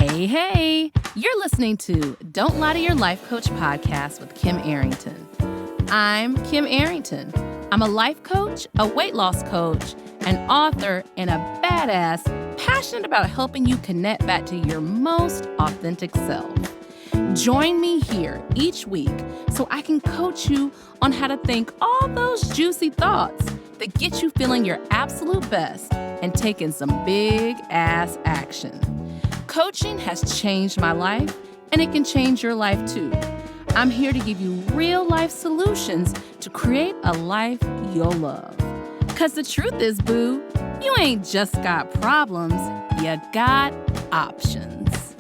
Hey, you're listening to Don't Lie to Your Life Coach podcast with Kim Arrington. I'm Kim Arrington. I'm a life coach, a weight loss coach, an author, and a badass passionate about helping you connect back to your most authentic self. Join me here each week so I can coach you on how to think all those juicy thoughts that get you feeling your absolute best and taking some big ass action. Coaching has changed my life, and it can change your life too. I'm here to give you real life solutions to create a life you'll love. Because the truth is, boo, you ain't just got problems, you got options.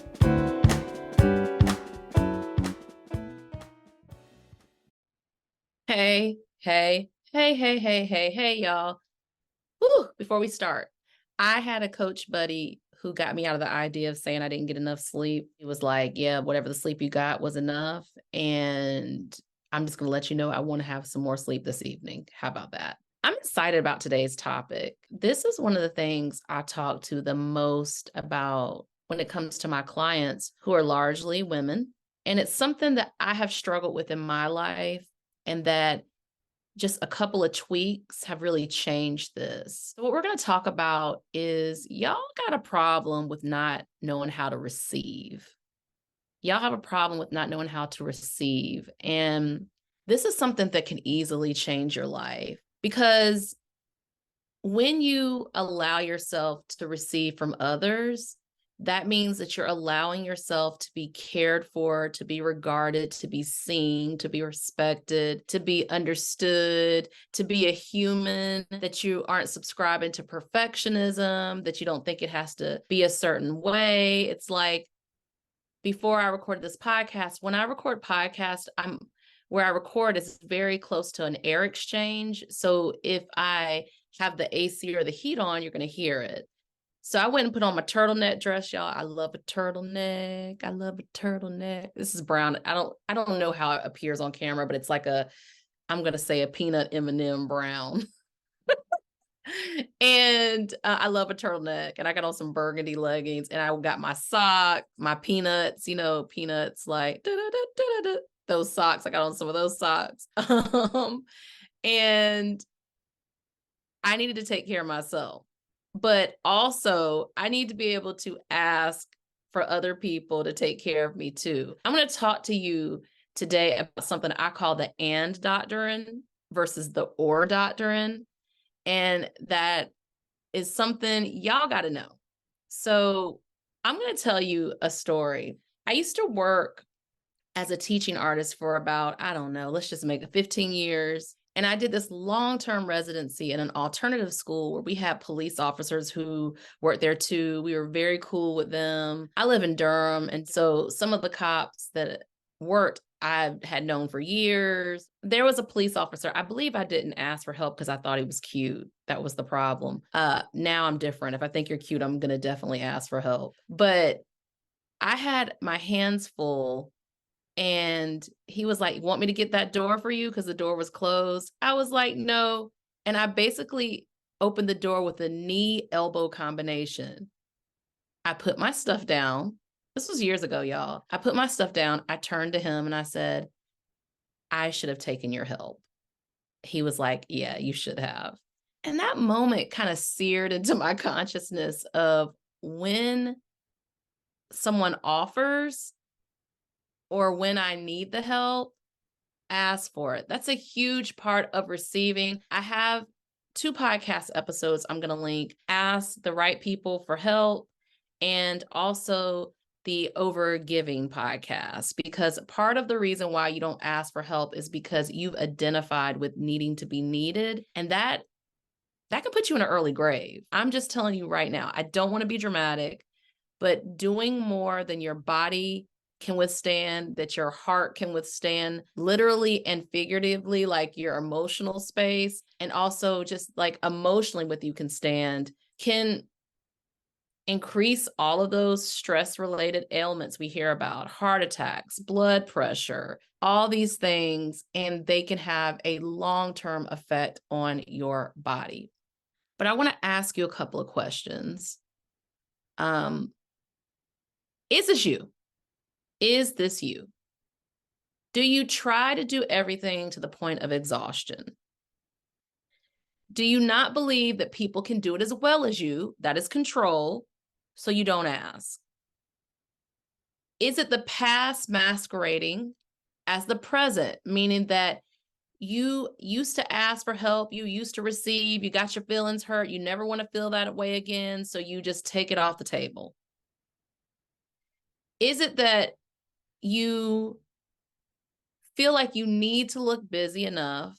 Hey, y'all. Whew, before we start, I had a coach buddy who got me out of the idea of saying I didn't get enough sleep. He was like, yeah, whatever the sleep you got was enough. And I'm just going to let you know I want to have some more sleep this evening. How about that? I'm excited about today's topic. This is one of the things I talk to the most about when it comes to my clients who are largely women. And it's something that I have struggled with in my life, and that just a couple of tweaks have really changed this. So what we're going to talk about is y'all got a problem with not knowing how to receive. Y'all have a problem with not knowing how to receive. And this is something that can easily change your life, because when you allow yourself to receive from others, that means that you're allowing yourself to be cared for, to be regarded, to be seen, to be respected, to be understood, to be a human, that you aren't subscribing to perfectionism, that you don't think it has to be a certain way. It's like before I recorded this podcast, when I record podcasts, where I record is very close to an air exchange. So if I have the AC or the heat on, you're going to hear it. So I went and put on my turtleneck dress, y'all. I love a turtleneck. This is brown. I don't know how it appears on camera, but it's like I'm going to say a peanut M&M brown. And I love a turtleneck, and I got on some burgundy leggings, and I got my sock, my peanuts, peanuts like those socks. I got on some of those socks. And I needed to take care of myself. But also, I need to be able to ask for other people to take care of me too. I'm going to talk to you today about something I call the and doctrine versus the or doctrine. And that is something y'all got to know. So I'm going to tell you a story. I used to work as a teaching artist for about, let's just make it 15 years. And I did this long-term residency in an alternative school where we had police officers who worked there too. We were very cool with them. I live in Durham, and so some of the cops that worked, I had known for years. There was a police officer. I believe I didn't ask for help because I thought he was cute. That was the problem. Now I'm different. If I think you're cute, I'm going to definitely ask for help. But I had my hands full. And he was like, want me to get that door for you? Because the door was closed. I was like, no. And I basically opened the door with a knee elbow combination. I put my stuff down. This was years ago, y'all. I put my stuff down. I turned to him and I said, I should have taken your help. He was like, yeah, you should have. And that moment kind of seared into my consciousness of when someone offers, or when I need the help, ask for it. That's a huge part of receiving. I have 2 podcast episodes I'm going to link. Ask the right people for help, and also the Overgiving podcast, because part of the reason why you don't ask for help is because you've identified with needing to be needed. And that can put you in an early grave. I'm just telling you right now, I don't want to be dramatic, but doing more than your body can withstand, that your heart can withstand, literally and figuratively, like your emotional space, and also just like emotionally what you can stand, can increase all of those stress-related ailments we hear about, heart attacks, blood pressure, all these things, and they can have a long-term effect on your body. But I want to ask you a couple of questions. Is this you? Is this you? Do you try to do everything to the point of exhaustion? Do you not believe that people can do it as well as you? That is control, so you don't ask. Is it the past masquerading as the present, meaning that you used to ask for help, you used to receive, you got your feelings hurt, you never want to feel that way again, so you just take it off the table? Is it that you feel like you need to look busy enough,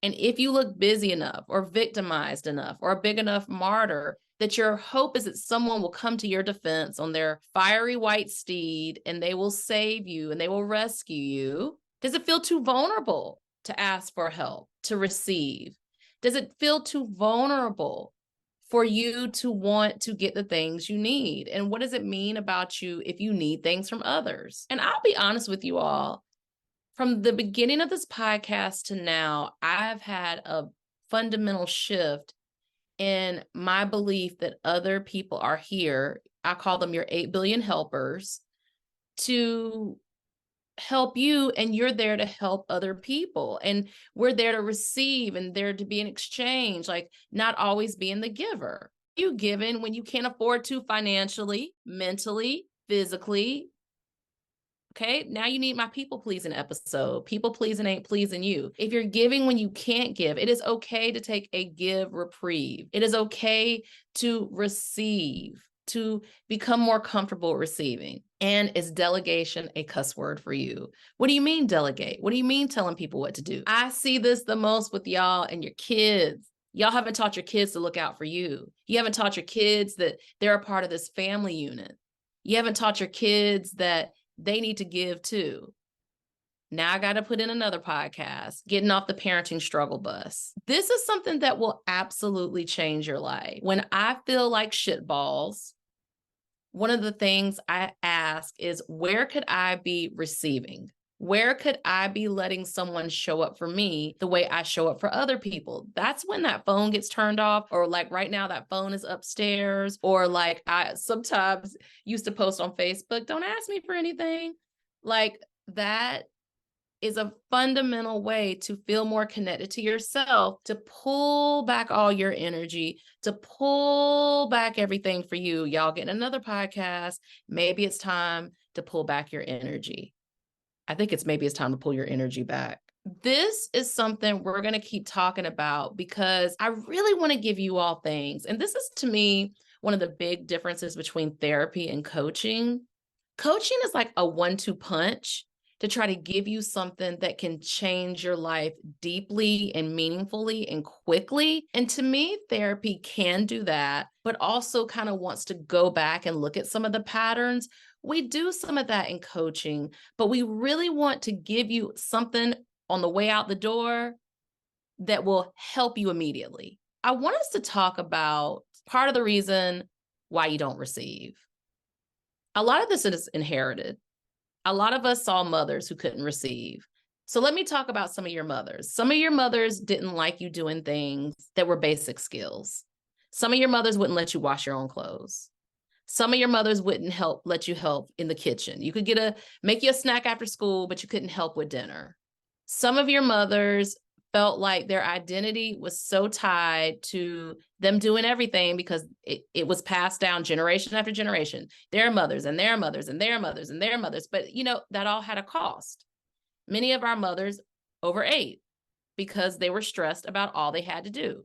and if you look busy enough or victimized enough or a big enough martyr, that your hope is that someone will come to your defense on their fiery white steed and they will save you and they will rescue you? Does it feel too vulnerable to ask for help, to receive? Does it feel too vulnerable for you to want to get the things you need? And what does it mean about you if you need things from others? And I'll be honest with you all, from the beginning of this podcast to now, I've had a fundamental shift in my belief that other people are here. I call them your 8 billion helpers, to help you, and you're there to help other people. And we're there to receive and there to be an exchange, like not always being the giver. You giving when you can't afford to financially, mentally, physically. Okay, now you need my people pleasing episode. People pleasing ain't pleasing you. If you're giving when you can't give, it is okay to take a give reprieve. It is okay to receive, to become more comfortable receiving. And is delegation a cuss word for you? What do you mean delegate? What do you mean telling people what to do? I see this the most with y'all and your kids. Y'all haven't taught your kids to look out for you. You haven't taught your kids that they're a part of this family unit. You haven't taught your kids that they need to give too. Now I got to put in another podcast, getting off the parenting struggle bus. This is something that will absolutely change your life. When I feel like shitballs, one of the things I ask is, where could I be receiving? Where could I be letting someone show up for me the way I show up for other people? That's when that phone gets turned off, or like right now that phone is upstairs, or like I sometimes used to post on Facebook, don't ask me for anything. Like that is a fundamental way to feel more connected to yourself, to pull back all your energy, to pull back everything for you. Y'all get another podcast. Maybe it's time to pull back your energy. I think maybe it's time to pull your energy back. This is something we're going to keep talking about because I really want to give you all things. And this is, to me, one of the big differences between therapy and coaching. Coaching is like a 1-2 punch to try to give you something that can change your life deeply and meaningfully and quickly. And to me, therapy can do that, but also kind of wants to go back and look at some of the patterns. We do some of that in coaching, but we really want to give you something on the way out the door that will help you immediately. I want us to talk about part of the reason why you don't receive. A lot of this is inherited. A lot of us saw mothers who couldn't receive. So let me talk about some of your mothers. Some of your mothers didn't like you doing things that were basic skills. Some of your mothers wouldn't let you wash your own clothes. Some of your mothers wouldn't let you help in the kitchen. You could make you a snack after school, but you couldn't help with dinner. Some of your mothers felt like their identity was so tied to them doing everything because it was passed down generation after generation, their mothers and their mothers and their mothers and their mothers. But, that all had a cost. Many of our mothers overate because they were stressed about all they had to do.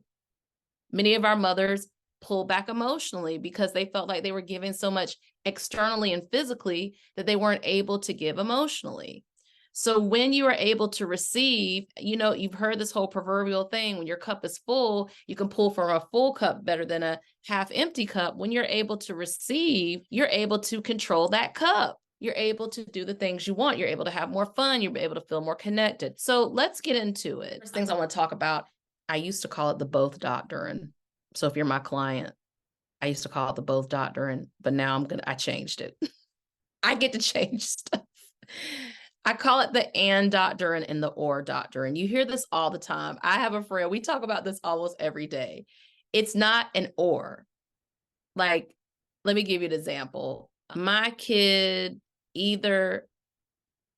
Many of our mothers pulled back emotionally because they felt like they were giving so much externally and physically that they weren't able to give emotionally. So when you are able to receive, you've heard this whole proverbial thing, when your cup is full, you can pull from a full cup better than a half empty cup. When you're able to receive, you're able to control that cup. You're able to do the things you want. You're able to have more fun. You're able to feel more connected. So let's get into it. First things I want to talk about, I used to call it the both doctrine. So if you're my client, I used to call it the both doctrine, but now I changed it. I get to change stuff. I call it the and doctrine and the or doctrine. You hear this all the time. I have a friend, we talk about this almost every day. It's not an or. Like, let me give you an example. My kid either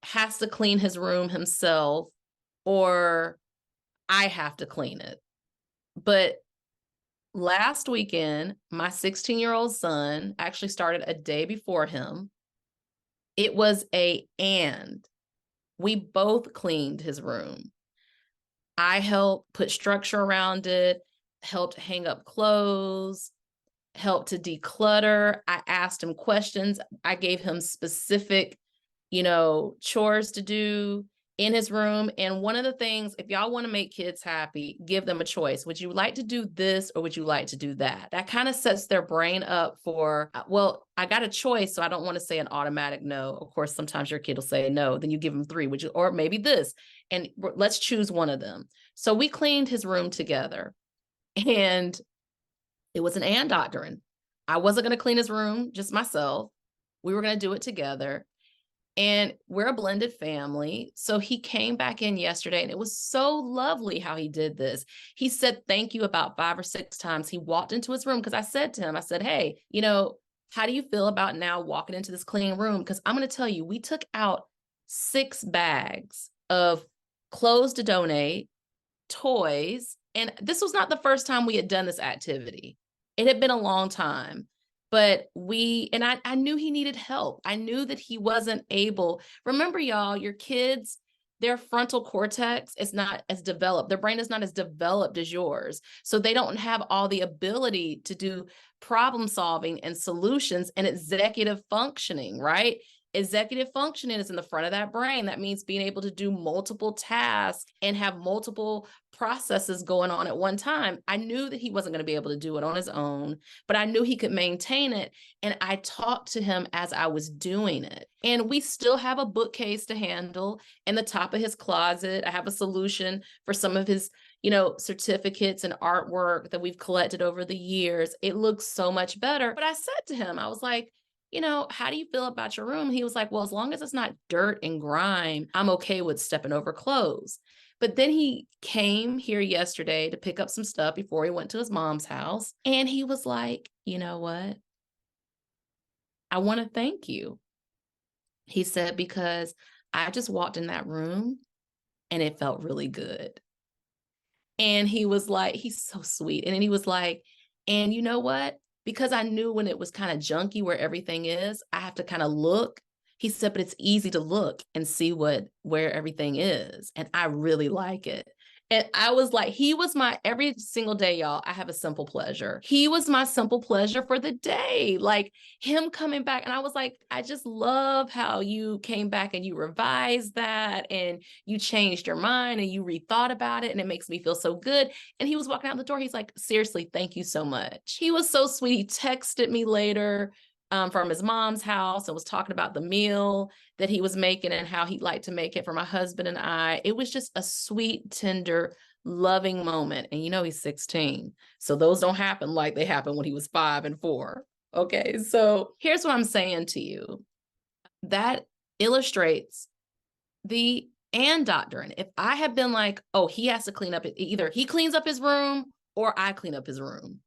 has to clean his room himself or I have to clean it. But last weekend, my 16-year-old son actually started a day before him. It was and we both cleaned his room. I helped put structure around it, helped hang up clothes, helped to declutter. I asked him questions. I gave him specific, chores to do in his room. And one of the things, if y'all want to make kids happy, give them a choice. Would you like to do this or would you like to do that? That kind of sets their brain up for, well, I got a choice, so I don't want to say an automatic no. Of course, sometimes your kid will say no. Then you give them three, or maybe this, and let's choose one of them. So we cleaned his room together, and it was an and doctrine. I wasn't going to clean his room just myself. We were going to do it together. And we're a blended family. So he came back in yesterday, and it was so lovely how he did this. He said thank you about 5 or 6 times. He walked into his room because I said to him, I said, hey, how do you feel about now walking into this clean room? Because I'm going to tell you, we took out 6 bags of clothes to donate, toys. And this was not the first time we had done this activity. It had been a long time. But I knew he needed help. I knew that he wasn't able. Remember, y'all, your kids, their frontal cortex is not as developed. Their brain is not as developed as yours. So they don't have all the ability to do problem solving and solutions and executive functioning, right? Executive functioning is in the front of that brain. That means being able to do multiple tasks and have multiple processes going on at one time. I knew that he wasn't going to be able to do it on his own, but I knew he could maintain it. And I talked to him as I was doing it. And we still have a bookcase to handle. In the top of his closet, I have a solution for some of his certificates and artwork that we've collected over the years. It looks so much better. But I said to him, I was like, how do you feel about your room? He was like, well, as long as it's not dirt and grime, I'm okay with stepping over clothes. But then he came here yesterday to pick up some stuff before he went to his mom's house. And he was like, you know what? I want to thank you. He said, because I just walked in that room and it felt really good. And he was like, he's so sweet. And then he was like, and you know what? Because I knew when it was kind of junky where everything is, I have to kind of look. He said, but it's easy to look and see where everything is. And I really like it. And I was like, he was my every single day, y'all. I have a simple pleasure. He was my simple pleasure for the day. Like him coming back. And I was like, I just love how you came back and you revised that and you changed your mind and you rethought about it. And it makes me feel so good. And he was walking out the door. He's like, seriously, thank you so much. He was so sweet. He texted me later from his mom's house and was talking about the meal that he was making and how he'd like to make it for my husband and I. It was just a sweet, tender, loving moment. And he's 16. So those don't happen like they happened when he was 5 and 4. Okay. So here's what I'm saying to you. That illustrates the and doctrine. If I had been like, oh, he has to clean up, either he cleans up his room or I clean up his room.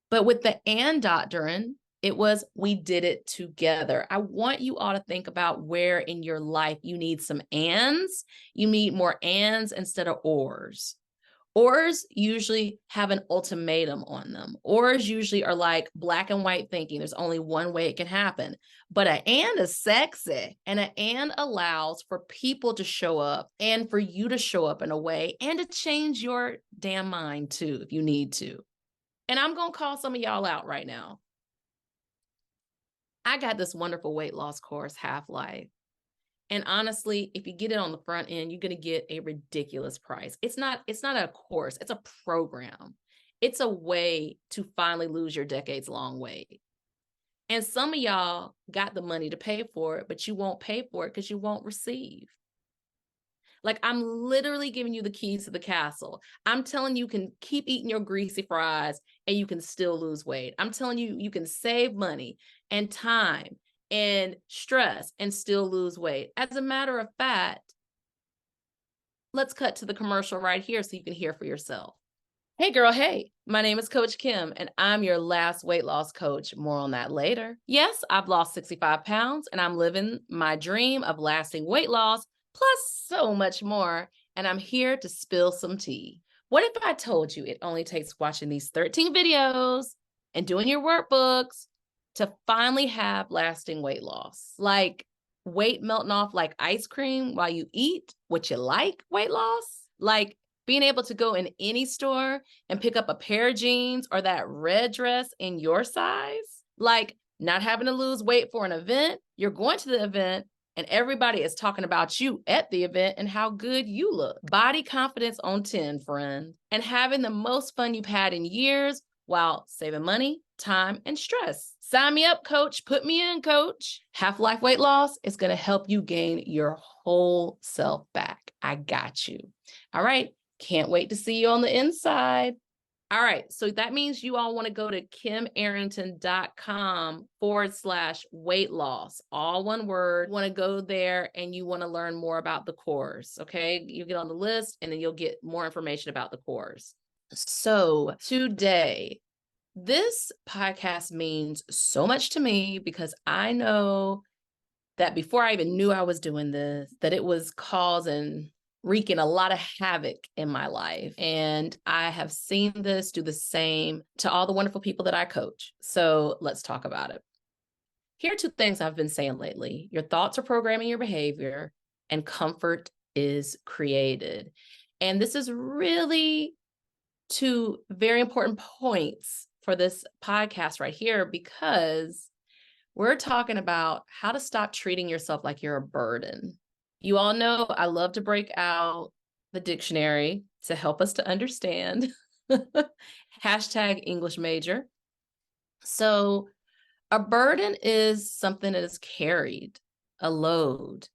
But with the and doctrine, it was, we did it together. I want you all to think about where in your life you need some ands. You need more ands instead of ors. Ors usually have an ultimatum on them. Ors usually are like black and white thinking. There's only one way it can happen. But an and is sexy. And an and allows for people to show up and for you to show up in a way and to change your damn mind too, if you need to. And I'm going to call some of y'all out right now. I got this wonderful weight loss course, Half Life. And honestly, if you get it on the front end, you're going to get a ridiculous price. It's not a course, it's a program. It's a way to finally lose your decades-long weight. And some of y'all got the money to pay for it, but you won't pay for it because you won't receive. Like, I'm literally giving you the keys to the castle. I'm telling you can keep eating your greasy fries and you can still lose weight. I'm telling you, you can save money and time and stress and still lose weight. As a matter of fact, let's cut to the commercial right here so you can hear for yourself. Hey girl, hey, My name is Coach Kim, and I'm your last weight loss coach. More on that later. Yes, I've lost 65 pounds, and I'm living my dream of lasting weight loss, plus so much more. And I'm here to spill some tea. What if I told you it only takes watching these 13 videos and doing your workbooks to finally have lasting weight loss? Like weight melting off like ice cream while you eat what you like weight loss? Like being able to go in any store and pick up a pair of jeans or that red dress in your size, like not having to lose weight for an event. You're going to the event and everybody is talking about you at the event and how good you look. Body confidence on 10, friend. And having the most fun you've had in years while saving money, time, and stress. Sign me up, coach. Put me in, coach. Half-Life Weight Loss is going to help you gain your whole self back. I got you. All right. Can't wait to see you on the inside. All right. So that means you all want to go to kimarrington.com/weight loss. All one word. You want to go there and you want to learn more about the course. Okay. You get on the list and then you'll get more information about the course. So today, this podcast means so much to me because I know that before I even knew I was doing this, that it was wreaking a lot of havoc in my life. And I have seen this do the same to all the wonderful people that I coach. So let's talk about it. Here are two things I've been saying lately. Your thoughts are programming your behavior, and comfort is created. And this is really two very important points for this podcast right here, because we're talking about how to stop treating yourself like you're a burden. You all know I love to break out the dictionary to help us to understand. Hashtag English major. So a burden is something that is carried, a load.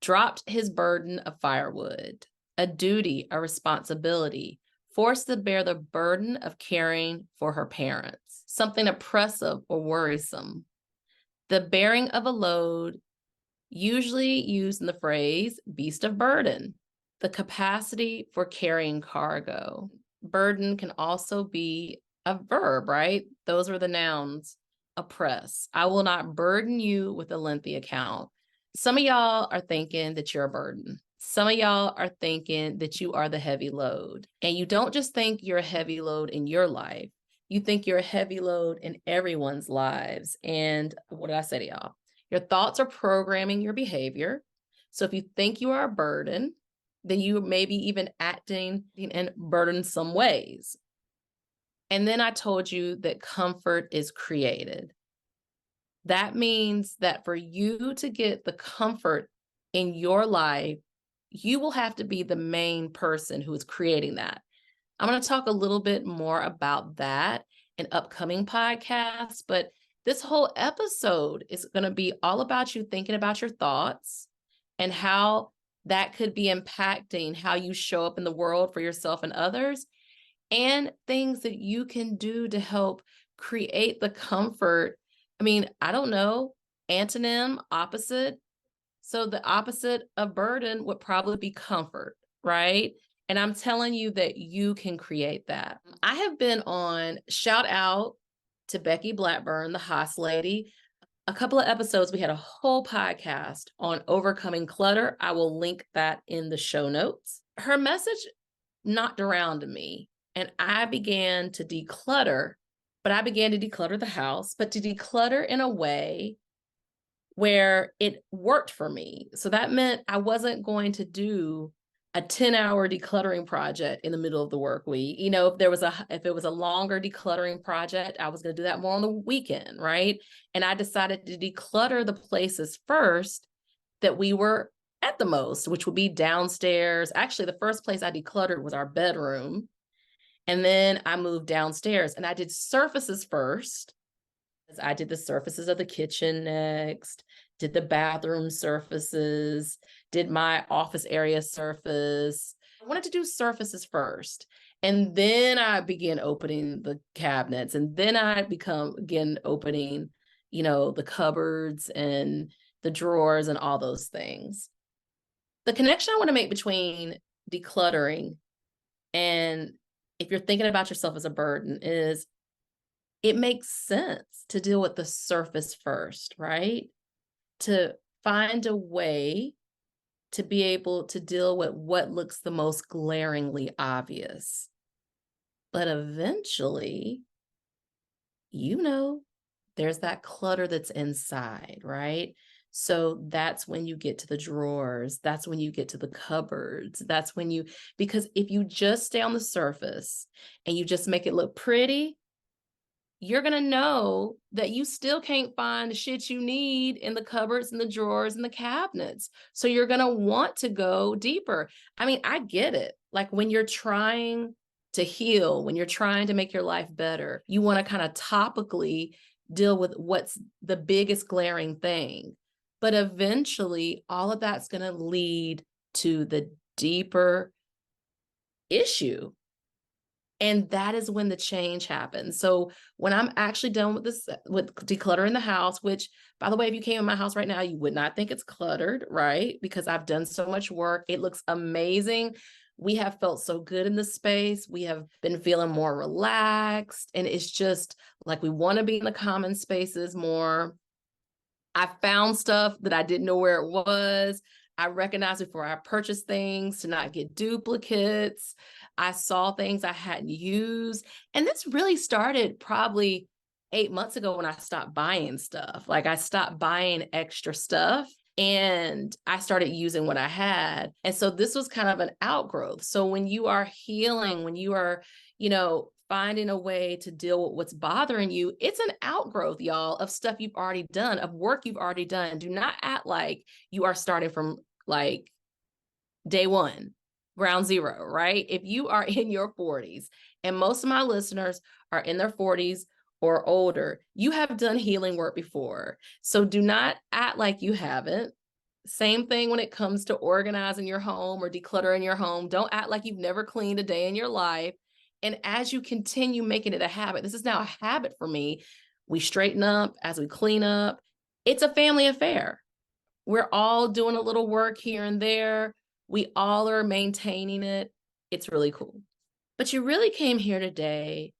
Dropped his burden of firewood, a duty, a responsibility, forced to bear the burden of caring for her parents, something oppressive or worrisome. The bearing of a load, usually used in the phrase beast of burden, the capacity for carrying cargo. Burden can also be a verb, right? Those are the nouns. Oppress. I will not burden you with a lengthy account. Some of y'all are thinking that you're a burden. Some of y'all are thinking that you are the heavy load. And you don't just think you're a heavy load in your life. You think you're a heavy load in everyone's lives. And what did I say to y'all? Your thoughts are programming your behavior. So if you think you are a burden, then you may be even acting in burdensome ways. And then I told you that comfort is created. That means that for you to get the comfort in your life, you will have to be the main person who is creating that. I'm going to talk a little bit more about that in upcoming podcasts, but this whole episode is going to be all about you thinking about your thoughts and how that could be impacting how you show up in the world for yourself and others, and things that you can do to help create the comfort. I mean, I don't know, antonym, opposite. So the opposite of burden would probably be comfort, right? And I'm telling you that you can create that. I have been on, shout out to Becky Blackburn, the Haas lady. A couple of episodes, we had a whole podcast on overcoming clutter. I will link that in the show notes. Her message knocked around me, and I began to declutter, but I began to declutter the house, but to declutter in a way where it worked for me. So that meant I wasn't going to do a 10-hour decluttering project in the middle of the work week. You know, if it was a longer decluttering project, I was going to do that more on the weekend, right? And I decided to declutter the places first that we were at the most, which would be downstairs. Actually, the first place I decluttered was our bedroom. And then I moved downstairs and I did surfaces first. I did the surfaces of the kitchen next, did the bathroom surfaces, did my office area surface. I wanted to do surfaces first. And then I began opening the cabinets. And then I began opening, the cupboards and the drawers and all those things. The connection I want to make between decluttering and if you're thinking about yourself as a burden, is it makes sense to deal with the surface first, right? To find a way to be able to deal with what looks the most glaringly obvious. But eventually, there's that clutter that's inside, right? So that's when you get to the drawers. That's when you get to the cupboards. Because if you just stay on the surface and you just make it look pretty, you're going to know that you still can't find the shit you need in the cupboards and the drawers and the cabinets. So you're going to want to go deeper. I mean, I get it. Like when you're trying to heal, when you're trying to make your life better, you want to kind of topically deal with what's the biggest glaring thing. But eventually, all of that's going to lead to the deeper issue. And that is when the change happens. So when I'm actually done with this, with decluttering the house, which, by the way, if you came in my house right now, you would not think it's cluttered, right? Because I've done so much work. It looks amazing. We have felt so good in the space. We have been feeling more relaxed. And it's just like we want to be in the common spaces more. I found stuff that I didn't know where it was. I recognized before I purchased things to not get duplicates. I saw things I hadn't used. And this really started probably 8 months ago when I stopped buying stuff. Like I stopped buying extra stuff and I started using what I had. And so this was kind of an outgrowth. So when you are healing, when you are, finding a way to deal with what's bothering you, it's an outgrowth, y'all, of stuff you've already done, of work you've already done. Do not act like you are starting from like day one, ground zero, right? If you are in your 40s, and most of my listeners are in their 40s or older, you have done healing work before. So do not act like you haven't. Same thing when it comes to organizing your home or decluttering your home. Don't act like you've never cleaned a day in your life. And as you continue making it a habit, this is now a habit for me. We straighten up as we clean up. It's a family affair. We're all doing a little work here and there. We all are maintaining it. It's really cool. But you really came here today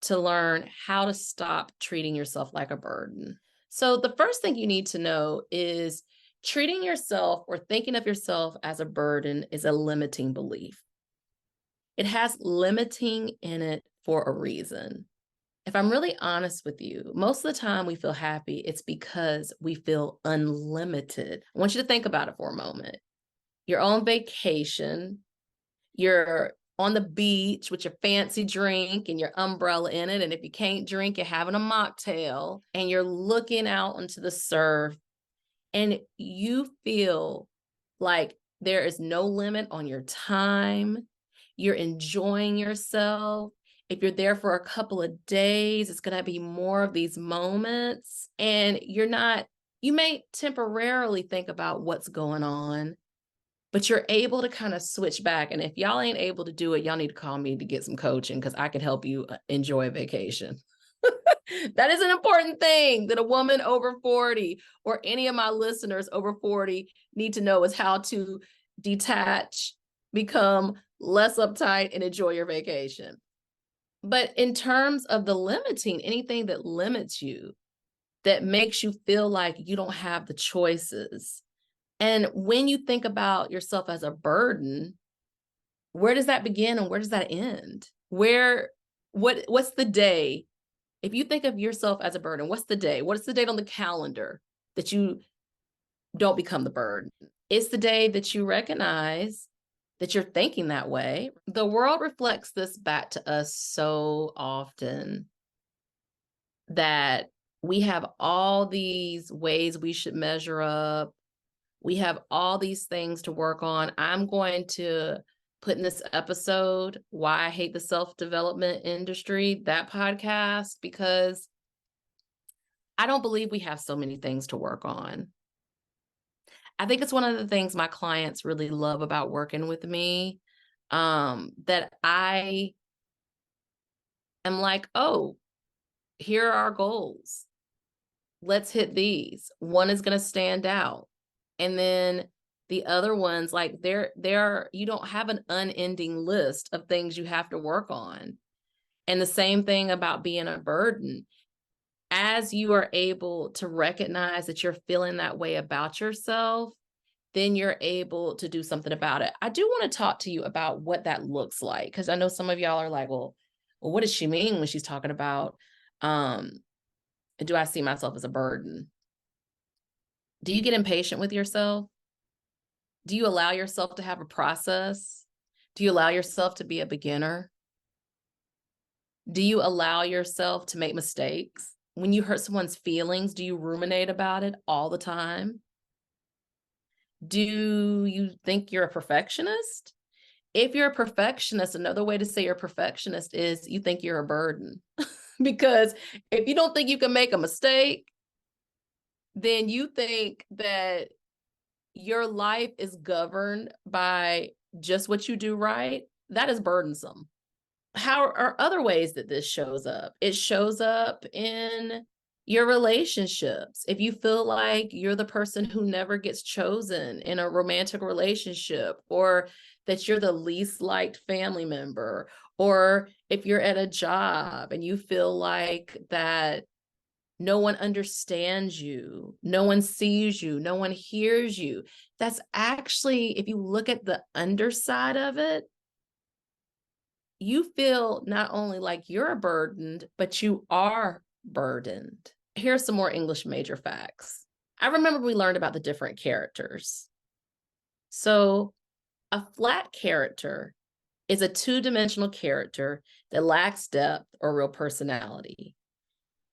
to learn how to stop treating yourself like a burden. So the first thing you need to know is treating yourself or thinking of yourself as a burden is a limiting belief. It has limiting in it for a reason. If I'm really honest with you, most of the time we feel happy, it's because we feel unlimited. I want you to think about it for a moment. You're on vacation, you're on the beach with your fancy drink and your umbrella in it. And if you can't drink, you're having a mocktail and you're looking out into the surf and you feel like there is no limit on your time. You're enjoying yourself. If you're there for a couple of days, it's going to be more of these moments. And you may temporarily think about what's going on, but you're able to kind of switch back. And if y'all ain't able to do it, y'all need to call me to get some coaching because I can help you enjoy a vacation. That is an important thing that a woman over 40 or any of my listeners over 40 need to know is how to detach, become less uptight, and enjoy your vacation. But in terms of the limiting, anything that limits you, that makes you feel like you don't have the choices. And when you think about yourself as a burden, where does that begin and where does that end? What's the day? If you think of yourself as a burden, what's the day? What's the date on the calendar that you don't become the burden? It's the day that you recognize that you're thinking that way. The world reflects this back to us so often that we have all these ways we should measure up. We have all these things to work on. I'm going to put in this episode why I hate the self-development industry, that podcast, because I don't believe we have so many things to work on. I think it's one of the things my clients really love about working with me, that I am like, oh, here are our goals. Let's hit these. One is going to stand out. And then The other ones, like you don't have an unending list of things you have to work on. And the same thing about being a burden. As you are able to recognize that you're feeling that way about yourself, then you're able to do something about it. I do want to talk to you about what that looks like, because I know some of y'all are like, well, what does she mean when she's talking about, do I see myself as a burden? Do you get impatient with yourself? Do you allow yourself to have a process? Do you allow yourself to be a beginner? Do you allow yourself to make mistakes? When you hurt someone's feelings, do you ruminate about it all the time? Do you think you're a perfectionist? If you're a perfectionist, another way to say you're a perfectionist is you think you're a burden. Because if you don't think you can make a mistake, then you think that your life is governed by just what you do right. That is burdensome. How are other ways that this shows up? It shows up in your relationships. If you feel like you're the person who never gets chosen in a romantic relationship, or that you're the least liked family member, or if you're at a job and you feel like that no one understands you, no one sees you, no one hears you, that's actually, if you look at the underside of it, you feel not only like you're burdened, but you are burdened. Here's some more English major facts. I remember we learned about the different characters. So a flat character is a two-dimensional character that lacks depth or real personality.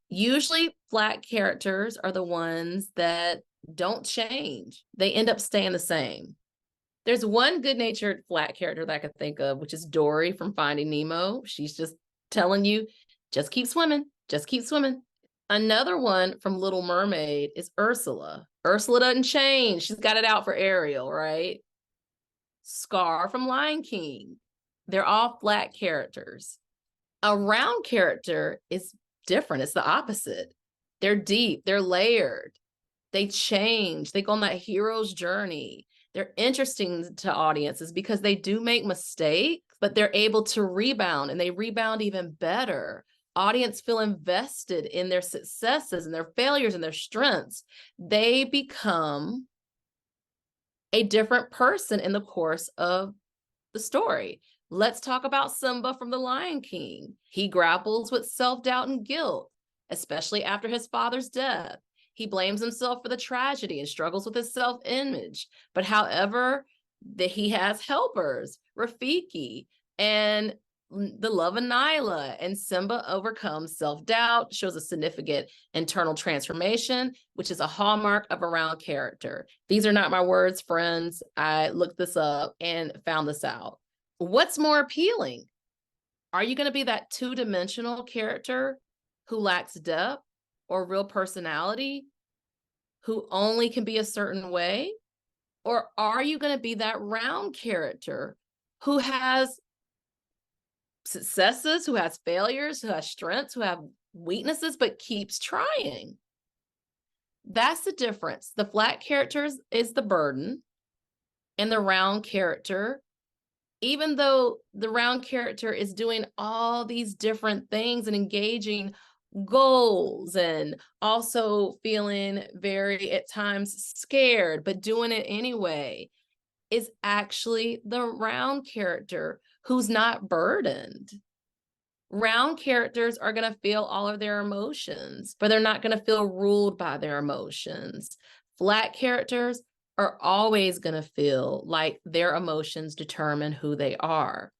Usually flat characters are the ones that don't change. They end up staying the same. There's one good-natured flat character that I could think of, which is Dory from Finding Nemo. She's just telling you, just keep swimming, just keep swimming. Another one from Little Mermaid is Ursula. Ursula doesn't change. She's got it out for Ariel, right? Scar from Lion King. They're all flat characters. A round character is different. It's the opposite. They're deep, they're layered. They change. They go on that hero's journey. They're interesting to audiences because they do make mistakes, but they're able to rebound, and they rebound even better. Audience feel invested in their successes and their failures and their strengths. They become a different person in the course of the story. Let's talk about Simba from The Lion King. He grapples with self-doubt and guilt, especially after his father's death. He blames himself for the tragedy and struggles with his self-image. But however, he has helpers, Rafiki, and the love of Nyla, and Simba overcomes self-doubt, shows a significant internal transformation, which is a hallmark of a round character. These are not my words, friends. I looked this up and found this out. What's more appealing? Are you going to be that two-dimensional character who lacks depth or real personality, who only can be a certain way? Or are you going to be that round character who has successes, who has failures, who has strengths, who have weaknesses, but keeps trying? That's the difference. The flat character is the burden, and the round character, even though the round character is doing all these different things and engaging goals and also feeling very at times scared, but doing it anyway, is actually the round character who's not burdened. Round characters are going to feel all of their emotions, but they're not going to feel ruled by their emotions. Flat characters are always going to feel like their emotions determine who they are.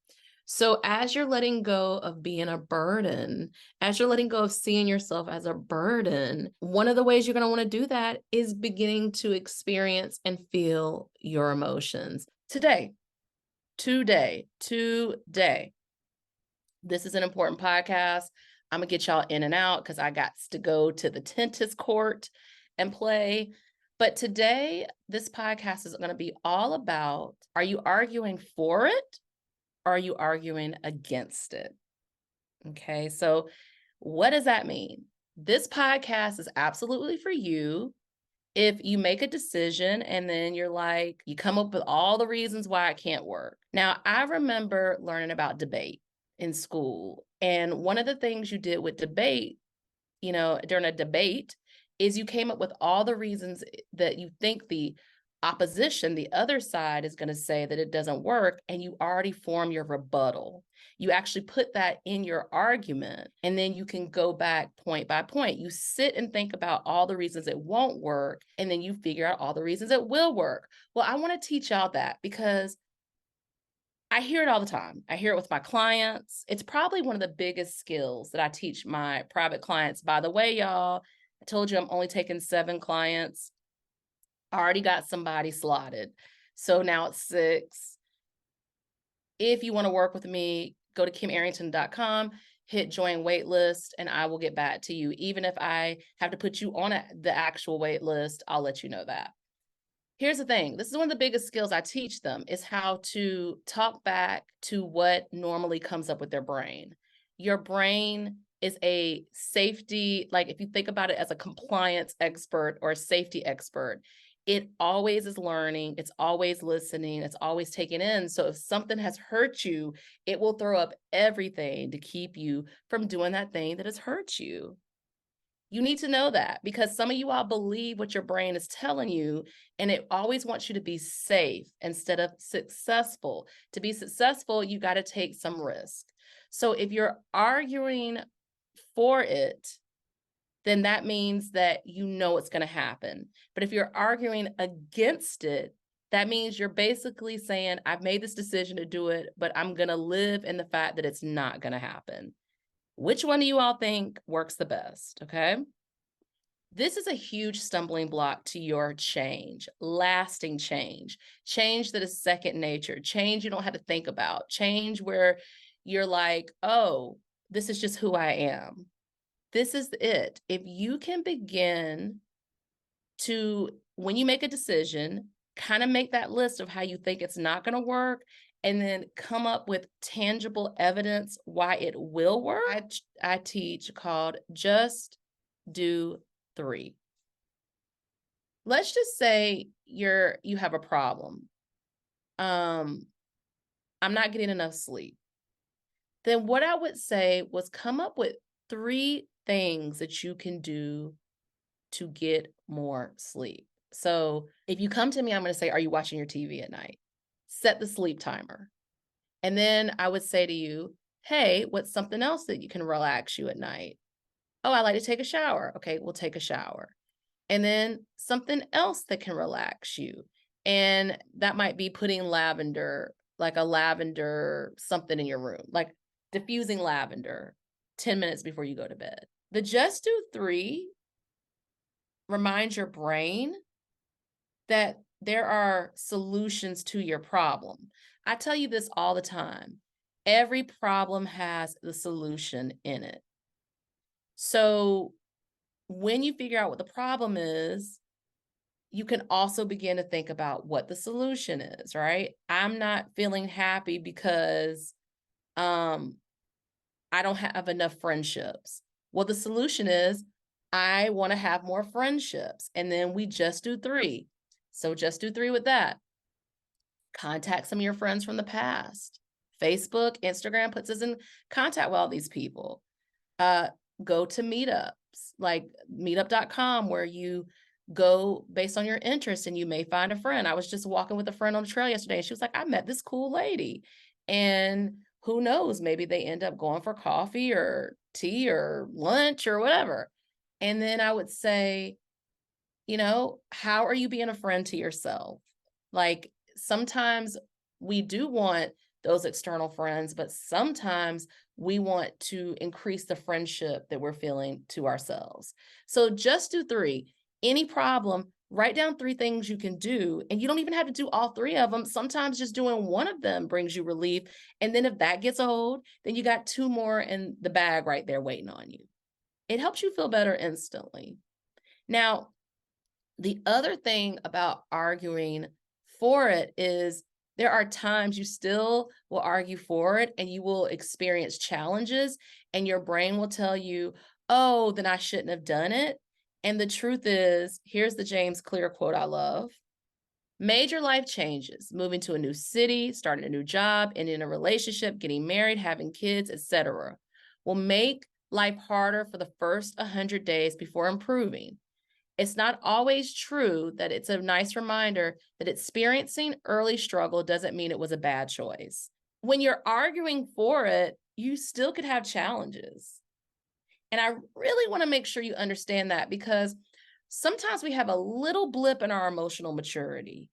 So as you're letting go of being a burden, as you're letting go of seeing yourself as a burden, one of the ways you're going to want to do that is beginning to experience and feel your emotions. Today. This is an important podcast. I'm going to get y'all in and out because I got to go to the dentist court and play. But today, this podcast is going to be all about, are you arguing for it? Or are you arguing against it? Okay, so what does that mean? This podcast is absolutely for you If you make a decision and then you're like, you come up with all the reasons why it can't work. Now, I remember learning about debate in school. And one of the things you did with debate, during a debate, is you came up with all the reasons that you think the opposition, the other side, is going to say that it doesn't work, and you already form your rebuttal. You actually put that in your argument, and then you can go back point by point. You sit and think about all the reasons it won't work, and then you figure out all the reasons it will work. Well, I want to teach y'all that because I hear it all the time. I hear it with my clients. It's probably one of the biggest skills that I teach my private clients. By the way, y'all, I told you I'm only taking 7 clients. I already got somebody slotted. So now it's 6. If you want to work with me, go to kimarrington.com, hit join waitlist, and I will get back to you. Even if I have to put you on the actual wait list, I'll let you know that. Here's the thing. This is one of the biggest skills I teach them, is how to talk back to what normally comes up with their brain. Your brain is a safety, like if you think about it as a compliance expert or a safety expert, it always is learning, it's always listening, it's always taking in. So if something has hurt you, it will throw up everything to keep you from doing that thing that has hurt you. You need to know that, because some of you all believe what your brain is telling you, and it always wants you to be safe instead of successful. To be successful, you got to take some risk. So if you're arguing for it, then that means that you know it's going to happen. But if you're arguing against it, that means you're basically saying, I've made this decision to do it, but I'm going to live in the fact that it's not going to happen. Which one do you all think works the best? Okay. This is a huge stumbling block to your change, lasting change, change that is second nature, change you don't have to think about, change where you're like, oh, this is just who I am. This is it. If you can begin to, when you make a decision, kind of make that list of how you think it's not going to work, and then come up with tangible evidence why it will work. I teach called Just Do 3. Let's just say you have a problem. I'm not getting enough sleep. Then what I would say was come up with 3 things that you can do to get more sleep. So if you come to me, I'm going to say, are you watching your TV at night? Set the sleep timer. And then I would say to you, hey, what's something else that you can relax you at night? Oh, I like to take a shower. Okay, we'll take a shower. And then something else that can relax you. And that might be putting lavender, like a lavender something in your room, like diffusing lavender 10 minutes before you go to bed. The Just Do 3 reminds your brain that there are solutions to your problem. I tell you this all the time. Every problem has the solution in it. So when you figure out what the problem is, you can also begin to think about what the solution is, right? I'm not feeling happy because I don't have enough friendships. Well, the solution is I want to have more friendships. And then we just do 3. So just do 3 with that. Contact some of your friends from the past. Facebook, Instagram puts us in contact with all these people. Go to meetups, like meetup.com, where you go based on your interest and you may find a friend. I was just walking with a friend on the trail yesterday, and she was like, I met this cool lady. And who knows, maybe they end up going for coffee or tea or lunch or whatever. And then I would say, how are you being a friend to yourself? Like, sometimes we do want those external friends, but sometimes we want to increase the friendship that we're feeling to ourselves. So just do 3. Any problem, write down 3 things you can do, and you don't even have to do all 3 of them. Sometimes just doing one of them brings you relief. And then if that gets old, then you got 2 more in the bag right there waiting on you. It helps you feel better instantly. Now, the other thing about arguing for it is there are times you still will argue for it and you will experience challenges, and your brain will tell you, oh, then I shouldn't have done it. And the truth is, here's the James Clear quote I love. Major life changes, moving to a new city, starting a new job, ending a relationship, getting married, having kids, etc., will make life harder for the first 100 days before improving. It's not always true that it's a nice reminder that experiencing early struggle doesn't mean it was a bad choice. When you're arguing for it, you still could have challenges. And I really want to make sure you understand that, because sometimes we have a little blip in our emotional maturity.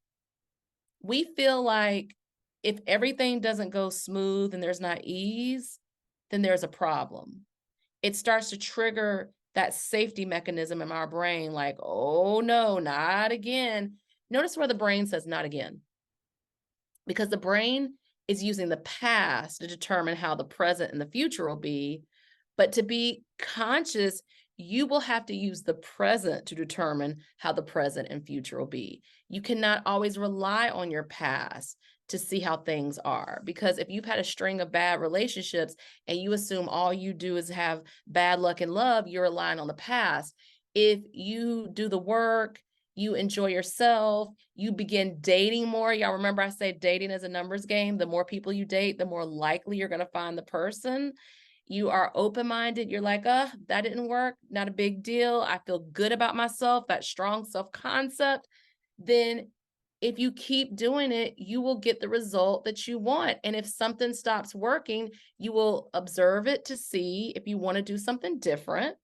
We feel like if everything doesn't go smooth and there's not ease, then there's a problem. It starts to trigger that safety mechanism in our brain, like, oh no, not again. Notice where the brain says not again, because the brain is using the past to determine how the present and the future will be. But to be conscious, you will have to use the present to determine how the present and future will be. You cannot always rely on your past to see how things are, because if you've had a string of bad relationships and you assume all you do is have bad luck in love, you're relying on the past. If you do the work, you enjoy yourself, you begin dating more. Y'all remember I say dating is a numbers game. The more people you date, the more likely you're going to find the person. You are open-minded. You're like, that didn't work. Not a big deal. I feel good about myself, that strong self-concept. Then if you keep doing it, you will get the result that you want. And if something stops working, you will observe it to see if you want to do something different.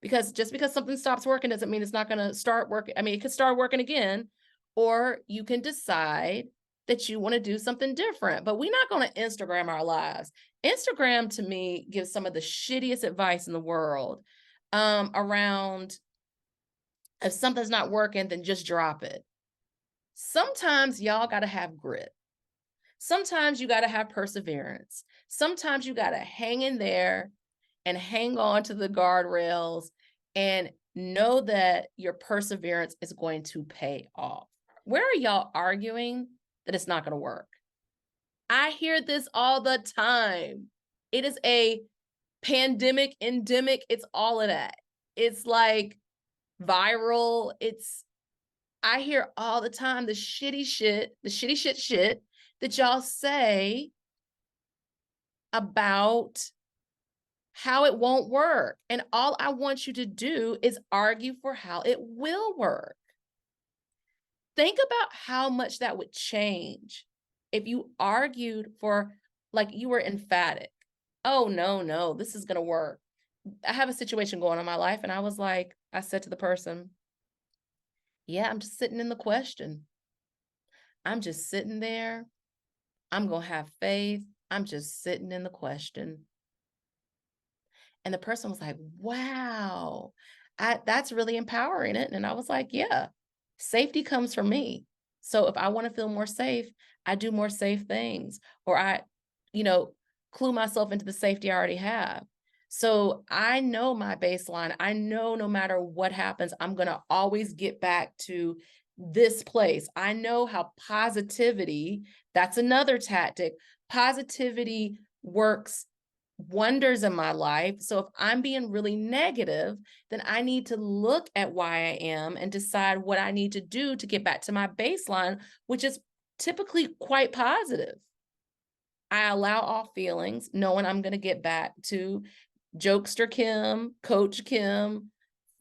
Because just because something stops working doesn't mean it's not going to start working. I mean, it could start working again, or you can decide that you want to do something different. But we're not going to Instagram our lives. Instagram, to me, gives some of the shittiest advice in the world around if something's not working, then just drop it. Sometimes y'all got to have grit. Sometimes you got to have perseverance. Sometimes you got to hang in there and hang on to the guardrails and know that your perseverance is going to pay off. Where are y'all arguing that it's not going to work? I hear this all the time. It is a pandemic, endemic. It's all of that. It's like viral. I hear all the time the shitty shit that y'all say about how it won't work. And all I want you to do is argue for how it will work. Think about how much that would change if you argued for, like, you were emphatic. Oh, no, this is going to work. I have a situation going on in my life, and I said to the person, yeah, I'm just sitting in the question. I'm just sitting there. I'm going to have faith. I'm just sitting in the question. And the person was like, wow, that's really empowering it. And I was like, yeah, safety comes from me. So if I want to feel more safe, I do more safe things, or I, clue myself into the safety I already have. So I know my baseline. I know no matter what happens, I'm going to always get back to this place. I know how positivity, that's another tactic. Positivity works wonders in my life. So if I'm being really negative, then I need to look at why I am and decide what I need to do to get back to my baseline, which is typically quite positive. I allow all feelings, knowing I'm going to get back to jokester Kim, coach Kim,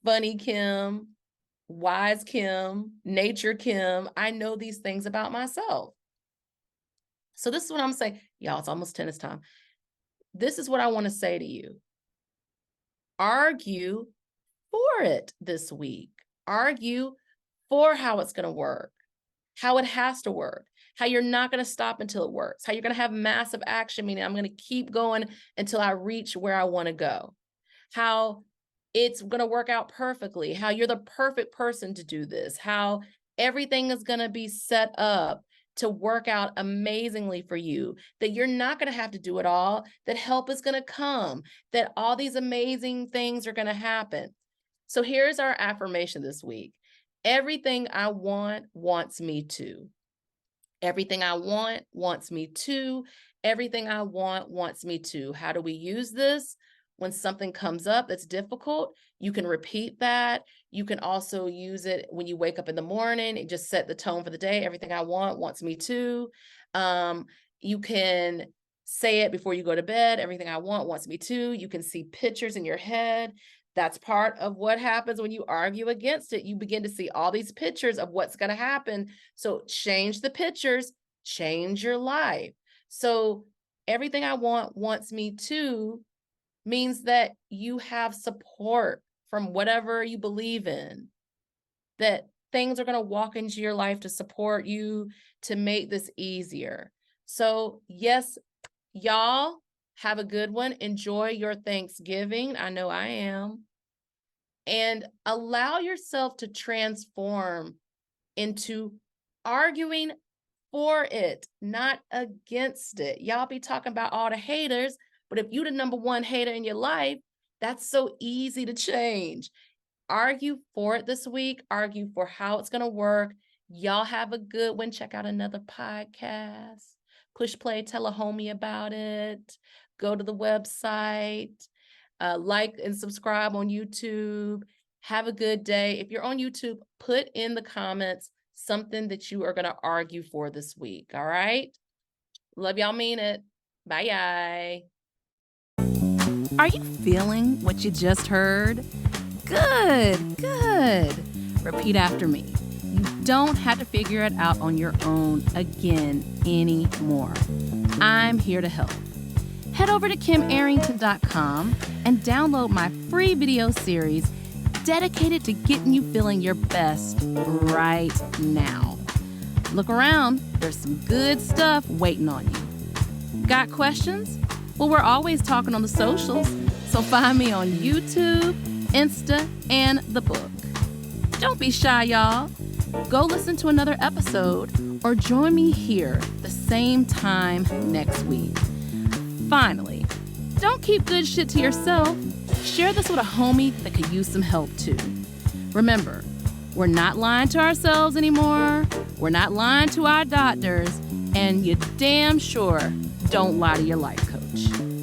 funny Kim, wise Kim, nature Kim. I know these things about myself. So this is what I'm saying. Y'all, it's almost tennis time. This is what I want to say to you. Argue for it this week. Argue for how it's going to work, how it has to work, how you're not going to stop until it works, how you're going to have massive action, meaning I'm going to keep going until I reach where I want to go, how it's going to work out perfectly, how you're the perfect person to do this, how everything is going to be set up to work out amazingly for you, that you're not going to have to do it all, that help is going to come, that all these amazing things are going to happen. So here's our affirmation this week. Everything I want wants me to. Everything I want wants me to. Everything I want wants me to. How do we use this? when something comes up that's difficult, you can repeat that. You can also use it when you wake up in the morning and just set the tone for the day. Everything I want wants me to. You can say it before you go to bed. Everything I want wants me to. You can see pictures in your head. That's part of what happens when you argue against it. You begin to see all these pictures of what's going to happen. So change the pictures, change your life. So everything I want wants me to means that you have support from whatever you believe in, that things are going to walk into your life to support you, to make this easier. So yes, y'all have a good one. Enjoy your Thanksgiving. I know I am. And allow yourself to transform into arguing for it, not against it. Y'all be talking about all the haters, but if you're the number one hater in your life, that's so easy to change. Argue for it this week. Argue for how it's going to work. Y'all have a good one. Check out another podcast. Push play, tell a homie about it. Go to the website. Like and subscribe on YouTube. Have a good day. If you're on YouTube, put in the comments something that you are going to argue for this week. All right? Love y'all, mean it. Bye. Are you feeling what you just heard? Good. Repeat after me. You don't have to figure it out on your own again anymore. I'm here to help. Head over to KimArrington.com and download my free video series dedicated to getting you feeling your best right now. Look around, there's some good stuff waiting on you. Got questions? Well, we're always talking on the socials, so find me on YouTube, Insta, and the book. Don't be shy, y'all. Go listen to another episode or join me here the same time next week. Finally, don't keep good shit to yourself. Share this with a homie that could use some help too. Remember, we're not lying to ourselves anymore. We're not lying to our doctors. And you damn sure don't lie to your life coach.